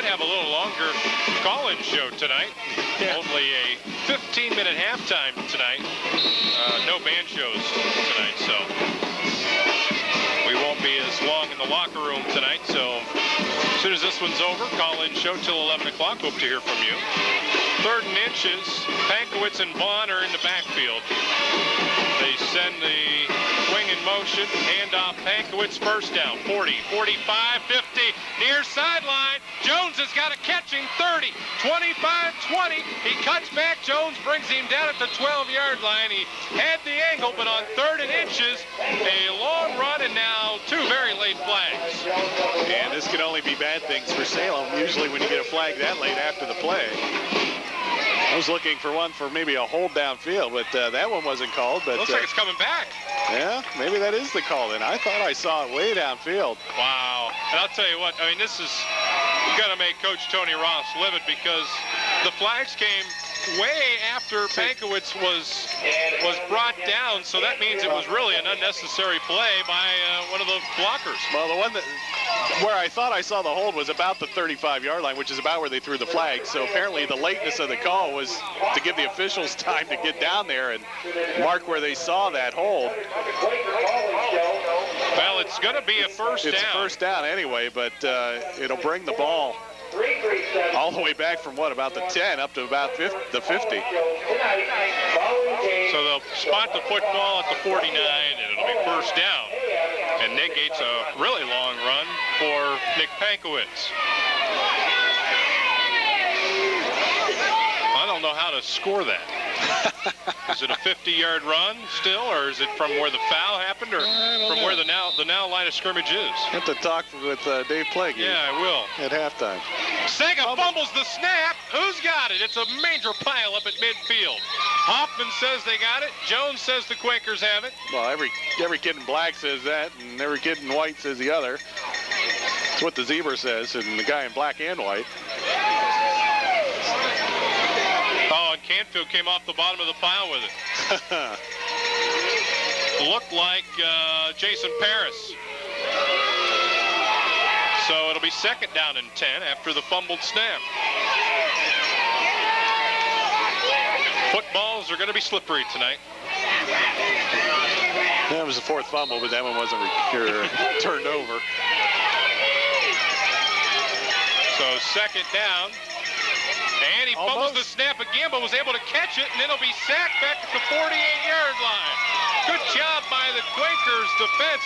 could have a little longer call-in show tonight. Yeah. Only a 15-minute halftime tonight. No band shows tonight, so we won't be as long in the locker room tonight. So as soon as this one's over, call-in show till 11 o'clock. Hope to hear from you. 3rd and inches. Pankowitz and Vaughn are in the backfield. They send the wing in motion. Handoff Pankowitz, first down. 40, 45, 50. Near sideline. Jones has got a catching 30, 25, 20. He cuts back. Jones brings him down at the 12-yard line. He had the angle, but on 3rd and inches, a long run and now 2 very late flags. And this could only be bad things for Salem. Usually when you get a flag that late after the play. I was looking for one for maybe a hold downfield, but that one wasn't called. But looks like it's coming back. Yeah, maybe that is the call. And I thought I saw it way downfield. Wow. And I'll tell you what, I mean, this is going to make Coach Tony Ross livid because the flags came way after Pankowitz was brought down, so that means it was really an unnecessary play by one of the blockers. Well, the one where I thought I saw the hold was about the 35-yard line, which is about where they threw the flag. So apparently the lateness of the call was to give the officials time to get down there and mark where they saw that hold. Well, it's going to be a first down. It's a first down anyway, but it'll bring the ball all the way back from what, about the 10 up to about the 50. So they'll spot the football at the 49, and it'll be first down. And negates a really long run for Nick Pankowitz. I don't know how to score that. Is it a 50-yard run still, or is it from where the foul happened, or from where the now line of scrimmage is? Have to talk with Dave Plague. Yeah, I will. At halftime. Sega fumbles the snap. Who's got it? It's a major pileup at midfield. Hoffman says they got it. Jones says the Quakers have it. Well, every kid in black says that, and every kid in white says the other. That's what the zebra says, and the guy in black and white. Oh, and Canfield came off the bottom of the pile with it. Looked like Jason Paris. So it'll be 2nd down and 10 after the fumbled snap. Footballs are going to be slippery tonight. That was the 4th fumble, but that one wasn't turned over. So 2nd down. And he fumbles the snap again, but was able to catch it, and then he'll be sacked back at the 48-yard line. Good job by the Quakers defense.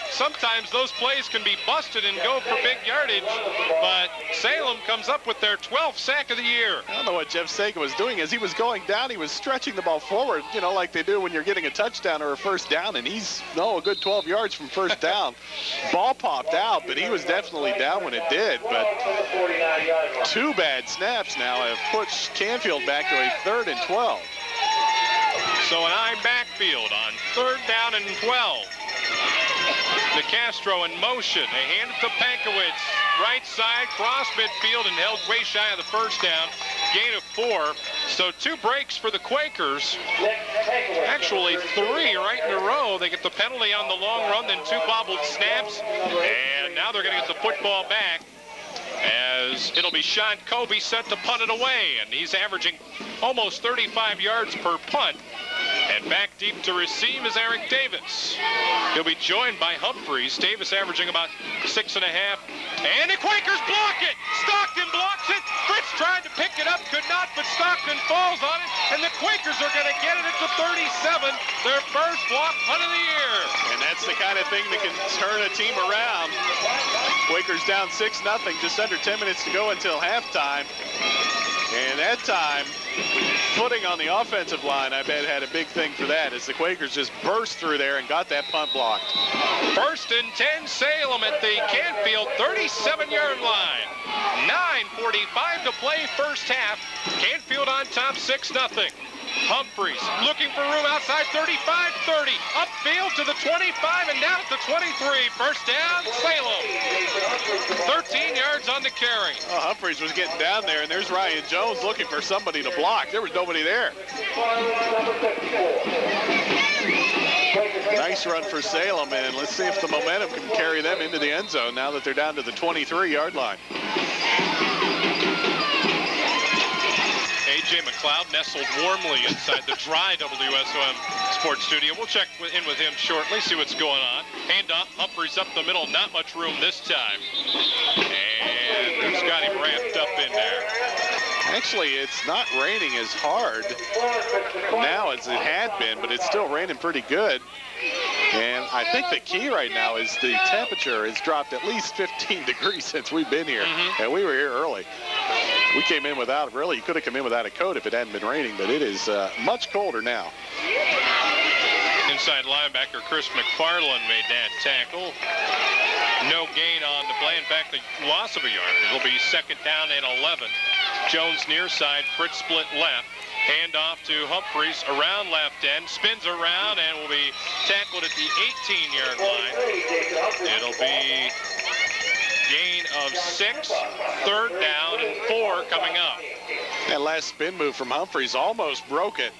Sometimes those plays can be busted and go for big yardage, but Salem comes up with their 12th sack of the year. I don't know what Jeff Sega was doing. As he was going down, he was stretching the ball forward, you know, like they do when you're getting a touchdown or a first down, and he's, a good 12 yards from first down. Ball popped out, but he was definitely down when it did. But 2 bad snaps now have pushed Canfield back to a 3rd and 12. So an I backfield on 3rd down and 12. DeCastro in motion. They hand it to Pankowitz. Right side, cross midfield, and held way shy of the first down. Gain of 4. So 2 breaks for the Quakers. Actually 3 right in a row. They get the penalty on the long run, then 2 bobbled snaps. And now they're going to get the football back, as it'll be Sean Kobe set to punt it away, and he's averaging almost 35 yards per punt. And back deep to receive is Eric Davis. He'll be joined by Humphreys. Davis averaging about 6.5. And the Quakers block it. Stockton blocks it. Fritz tried to pick it up, could not, but Stockton falls on it. And the Quakers are going to get it at the 37, their first block punt of the year. And that's the kind of thing that can turn a team around. Quakers down 6-0, just under 10 minutes to go until halftime. And that time, footing on the offensive line, I bet, had a big thing for that, as the Quakers just burst through there and got that punt blocked. 1st and 10, Salem at the Canfield 37-yard line. 9:45 to play first half. Canfield on top 6-0. Humphreys looking for room outside 35, 30. Upfield to the 25 and down at the 23. First down, Salem. 13 yards on the carry. Oh, Humphreys was getting down there, and there's Ryan Jones looking for somebody to block. There was nobody there. Nice run for Salem, and let's see if the momentum can carry them into the end zone now that they're down to the 23-yard line. A.J. McLeod nestled warmly inside the dry WSOM Sports Studio. We'll check in with him shortly, see what's going on. Hand off, Humphreys up the middle, not much room this time. And who's got him ramped up in there? Actually, it's not raining as hard now as it had been, but it's still raining pretty good. And I think the key right now is the temperature has dropped at least 15 degrees since we've been here. And we were here early. We came in without, really, you could have come in without a coat if it hadn't been raining, but it is much colder now. Inside linebacker Chris McFarland made that tackle. No gain on the play. In fact, the loss of a yard. It'll be second down and 11. Jones near side, Fritz split left. Hand off to Humphreys around left end, spins around and will be tackled at the 18-yard line. It'll be gain of 6, third down and 4 coming up. That last spin move from Humphreys almost broke it.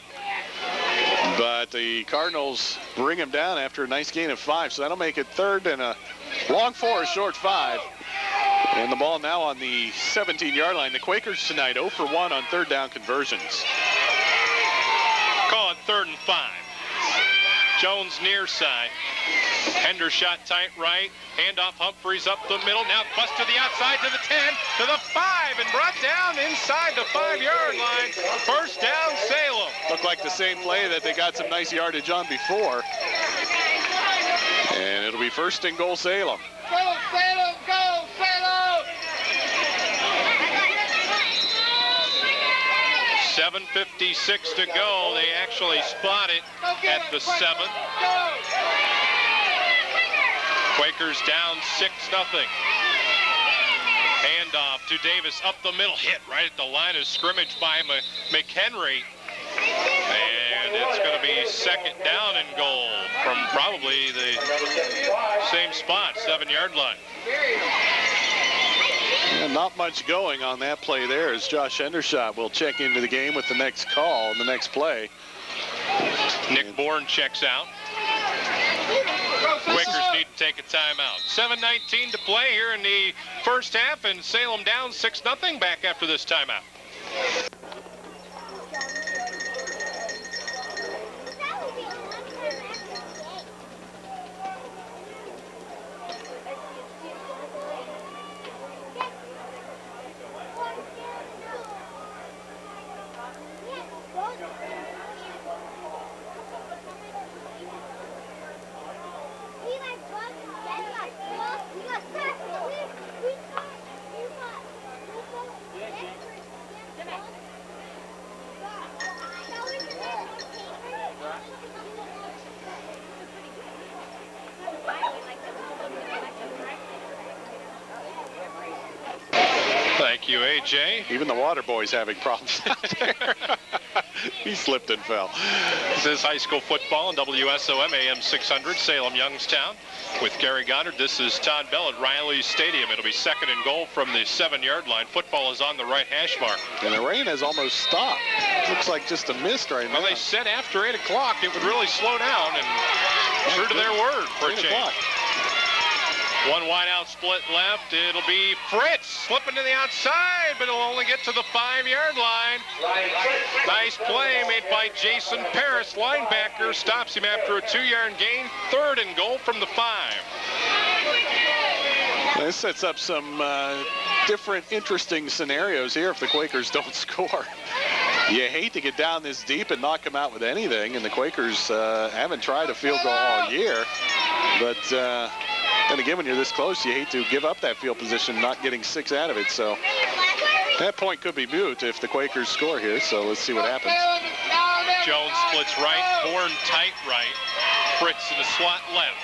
But the Cardinals bring him down after a nice gain of 5. So that'll make it third and a long 4, a short 5. And the ball now on the 17-yard line. The Quakers tonight 0 for 1 on third down conversions. Call it 3rd and 5. Jones near side. Hendershot tight right. Handoff Humphreys up the middle. Now bust to the outside to the 10, to the 5, and brought down inside the 5-yard line. First down, Salem. Looked like the same play that they got some nice yardage on before. And it'll be first and goal, Salem. Go, Salem! Go, Salem! 7:56 to go. They actually spot it at the 7th. Quakers down 6-0. Handoff to Davis up the middle, hit right at the line of scrimmage by McHenry. And it's going to be second down and goal from probably the same spot, 7-yard line. Yeah, not much going on that play there as Josh Hendershot will check into the game with the next call and the next play. Nick Bourne checks out. Quakers need to take a timeout. 7:19 to play here in the first half, and Salem down 6-0 back after this timeout. Thank you, A.J. Even the water boy's having problems out there. He slipped and fell. This is high school football on WSOM AM 600, Salem Youngstown. With Gary Goddard, this is Todd Bell at Riley Stadium. It'll be second and goal from the 7-yard line. Football is on the right hash mark. And the rain has almost stopped. Looks like just a mist right now. Well, they said after 8 o'clock it would really slow down, and true to their word for a change. One wide out split left. It'll be Fritz slipping to the outside, but it'll only get to the 5-yard line. Nice play made by Jason Paris, linebacker. Stops him after a 2-yard gain. Third and goal from the 5. This sets up some different, interesting scenarios here if the Quakers don't score. You hate to get down this deep and not come out with anything, and the Quakers haven't tried a field goal all year. But then again, when you're this close, you hate to give up that field position, not getting 6 out of it. So that point could be moot if the Quakers score here. So let's see what happens. Jones splits right, Bourne tight right, Fritz in the slot left.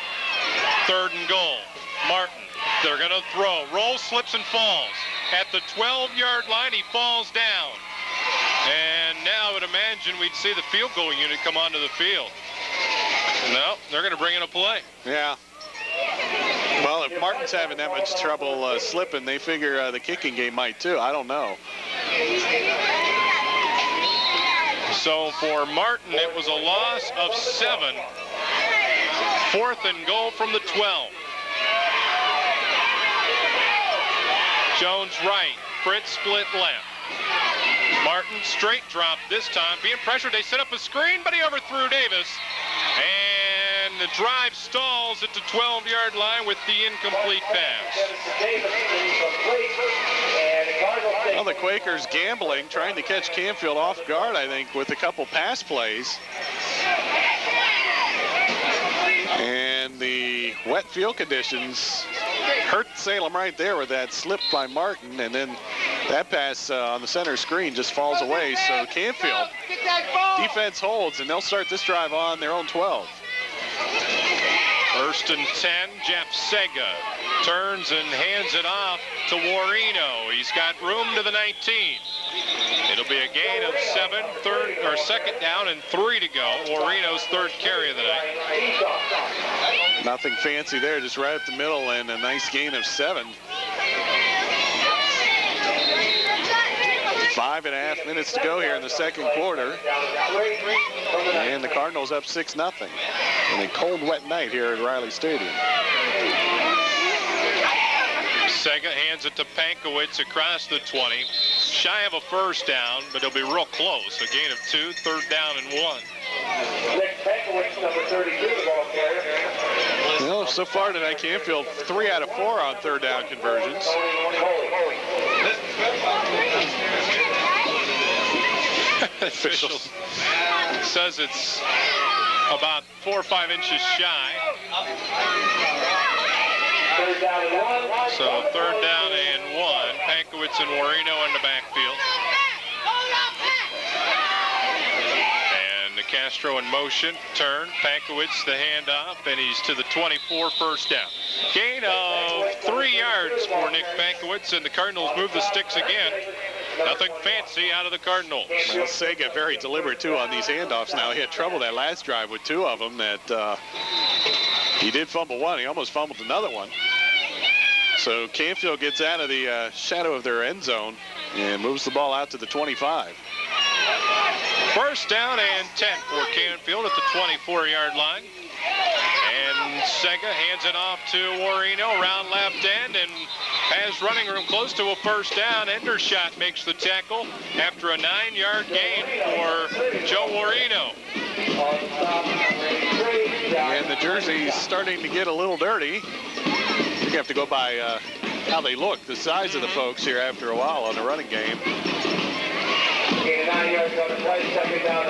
Third and goal. Martin, they're going to throw. Roll, slips, and falls. At the 12-yard line, he falls down. And now I would imagine we'd see the field goal unit come onto the field. No, they're going to bring in a play. Yeah. Well, if Martin's having that much trouble slipping, they figure the kicking game might too. I don't know. So for Martin, it was a loss of 7. Fourth and goal from the 12. Jones right, Fritz split left. Martin straight drop this time, being pressured. They set up a screen, but he overthrew Davis. And the drive stalls at the 12-yard line with the incomplete pass. Well, the Quakers gambling, trying to catch Canfield off guard, I think, with a couple pass plays. And the wet field conditions hurt Salem right there with that slip by Martin, and then that pass on the center screen just falls away. So Canfield defense holds, and they'll start this drive on their own 12. First and 10, Jeff Sega turns and hands it off to Warino. He's got room to the 19. It'll be a gain of 7, second down and 3 to go. Warino's third carry of the night. Nothing fancy there, just right up the middle, and a nice gain of 7. 5.5 minutes to go here in the second quarter. And the Cardinals up 6-0 in a cold, wet night here at Riley Stadium. Sega hands it to Pankowitz across the 20. Shy of a first down, but it'll be real close. A gain of 2, third down and 1. Pankowitz, number 32, the ball carrier. Well, so far tonight, Canfield 3 out of 4 on third down conversions. Official says it's about 4 or 5 inches shy. So third down and 1. Pankowitz and Warino in the backfield. And the Castro in motion, turn. Pankowitz the handoff, and he's to the 24, first down. Gain of 3 yards for Nick Pankowitz, and the Cardinals move the sticks again. Nothing fancy out of the Cardinals. Well, Sega very deliberate, too, on these handoffs now. He had trouble that last drive with 2 of them. That he did fumble one. He almost fumbled another one. So Canfield gets out of the shadow of their end zone and moves the ball out to the 25. First down and 10 for Canfield at the 24-yard line. And Sega hands it off to Warino around left end and has running room close to a first down. Endershot makes the tackle after a 9-yard gain for Joe Warino. And the jersey's starting to get a little dirty. You have to go by how they look, the size of the folks here after a while on the running game.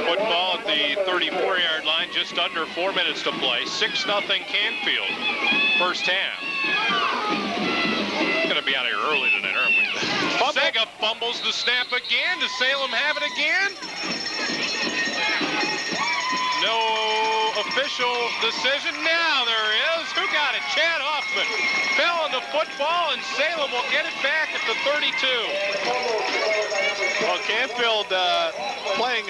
Football at the 34-yard line, just under 4 minutes to play. 6-0 Canfield, first half. Going to be out of here early tonight, aren't we? Sega fumbles the snap again. Does Salem have it again? No official decision. Now there is. Who got it? Chad Hoffman fell on the football, and Salem will get it back at the 32. Well, Canfield playing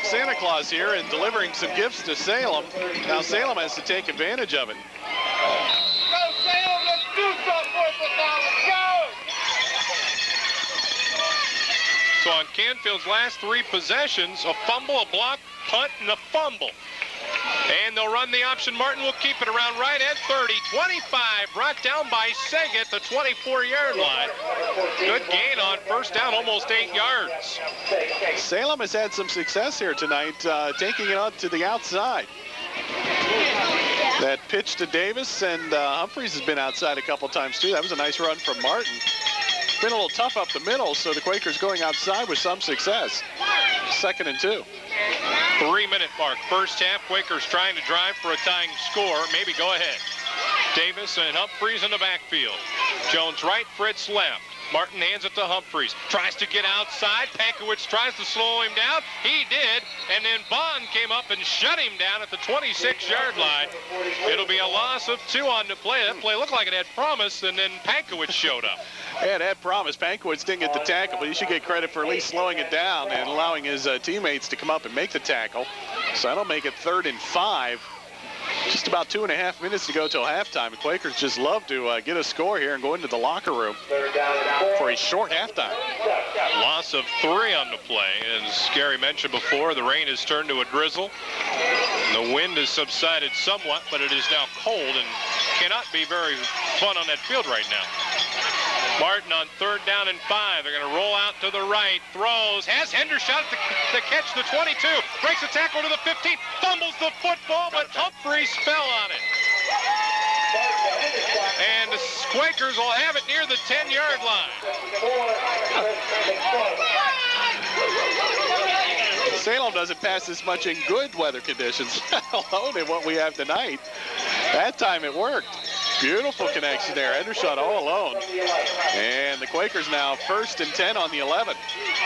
Santa Claus here and delivering some gifts to Salem. Now Salem has to take advantage of it. Go, Salem, let's do something now. Let's go! So on Canfield's last 3 possessions, a fumble, a block, punt, and a fumble. And they'll run the option. Martin will keep it around right at 30. 25 brought down by Sega at the 24-yard line. Good gain on first down, almost 8 yards. Salem has had some success here tonight, taking it out to the outside. That pitch to Davis, and Humphreys has been outside a couple times too. That was a nice run from Martin. Been a little tough up the middle, so the Quakers going outside with some success. 2nd and 2. 3-minute mark. First half, Quakers trying to drive for a tying score. Maybe go ahead. Davis and Humphreys in the backfield. Jones right, Fritz left. Martin hands it to Humphreys. Tries to get outside. Pankowitz tries to slow him down. He did. And then Bond came up and shut him down at the 26-yard line. It'll be a loss of 2 on the play. That play looked like it had promise, and then Pankowitz showed up. Yeah, it had promise. Pankowitz didn't get the tackle, but he should get credit for at least slowing it down and allowing his teammates to come up and make the tackle. So that'll make it 3rd and 5. Just about 2.5 minutes to go till halftime. The Quakers just love to get a score here and go into the locker room for a short halftime. Loss of 3 on the play. As Gary mentioned before, the rain has turned to a drizzle. The wind has subsided somewhat, but it is now cold and cannot be very fun on that field right now. Martin on 3rd down and 5. They're going to roll out to the right. Throws. Has Hendershot to catch the 22. Breaks a tackle to the 15. Fumbles the football, but Humphreys fell on it. And the Quakers will have it near the 10-yard line. Salem doesn't pass this much in good weather conditions, alone in what we have tonight. That time it worked. Beautiful connection there. Hendershot all alone. And the Quakers now 1st and 10 on the 11.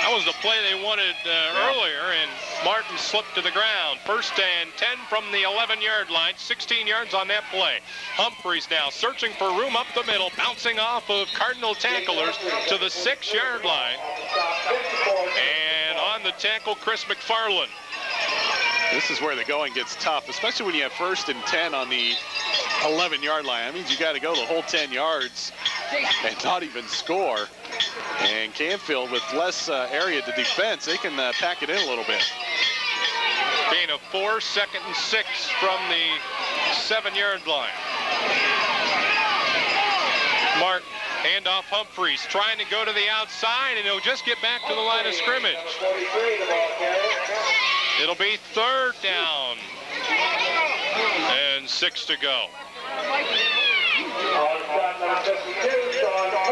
That was the play they wanted earlier, and Martin slipped to the ground. 1st and 10 from the 11-yard line. 16 yards on that play. Humphreys now searching for room up the middle, bouncing off of Cardinal tacklers to the 6-yard line. And on the tackle, Chris McFarland. This is where the going gets tough, especially when you have 1st and 10 on the 11-yard line. That means you got to go the whole 10 yards and not even score. And Canfield, with less area to defense, they can pack it in a little bit. Gain of 4, 2nd and 6 from the 7-yard line. Martin, handoff Humphreys, trying to go to the outside, and he'll just get back to the line of scrimmage. It'll be 3rd down and 6 to go.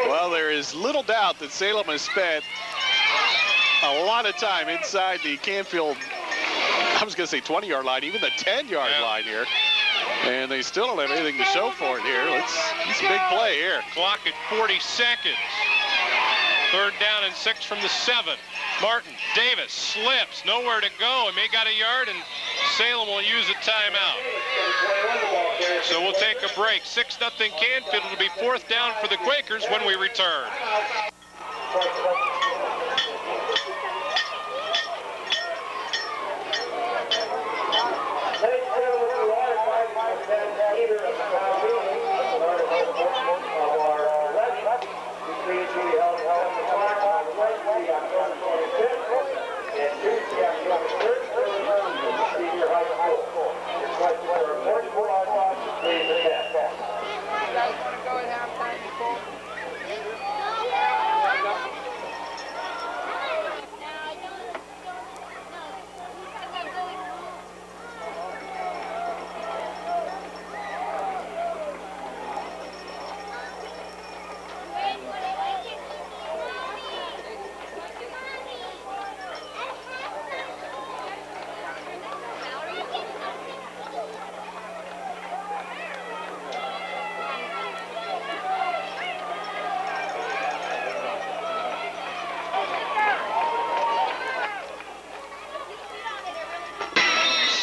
Well, there is little doubt that Salem has spent a lot of time inside the Canfield, I was going to say 20-yard line, even the 10-yard line here. And they still don't have anything to show for it here. It's a big play here. Clock at 40 seconds. 3rd down and 6 from the 7. Martin, Davis slips, nowhere to go. He may got a yard, and Salem will use a timeout. So we'll take a break. 6-0 Canfield. It'll be 4th down for the Quakers when we return.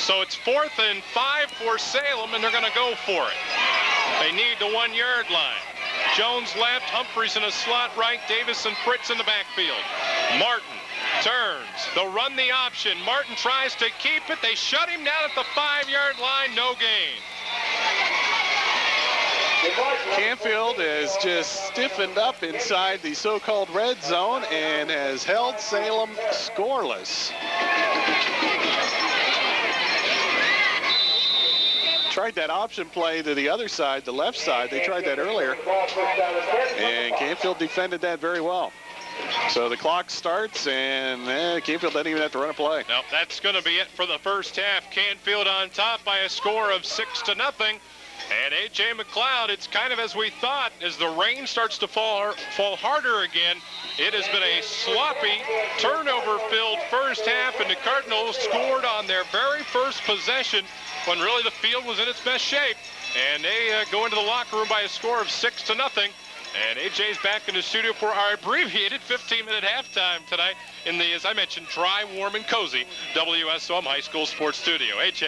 So it's 4th and 5 for Salem, and they're going to go for it. They need the 1-yard line. Jones left, Humphreys in a slot right, Davis and Fritz in the backfield. Martin turns. They'll run the option. Martin tries to keep it. They shut him down at the 5-yard line. No gain. Canfield has just stiffened up inside the so-called red zone and has held Salem scoreless. Tried that option play to the other side, the left side. They tried that earlier. And Canfield defended that very well. So the clock starts, and Canfield doesn't even have to run a play. No, that's going to be it for the first half. Canfield on top by a score of 6-0. And A.J. McLeod, it's kind of as we thought. As the rain starts to fall harder again, it has been a sloppy, turnover-filled first half, and the Cardinals scored on their very first possession when really the field was in its best shape. And they go into the locker room by a score of 6-0. And A.J.'s back in the studio for our abbreviated 15-minute halftime tonight in the, as I mentioned, dry, warm, and cozy WSOM High School Sports Studio. A.J.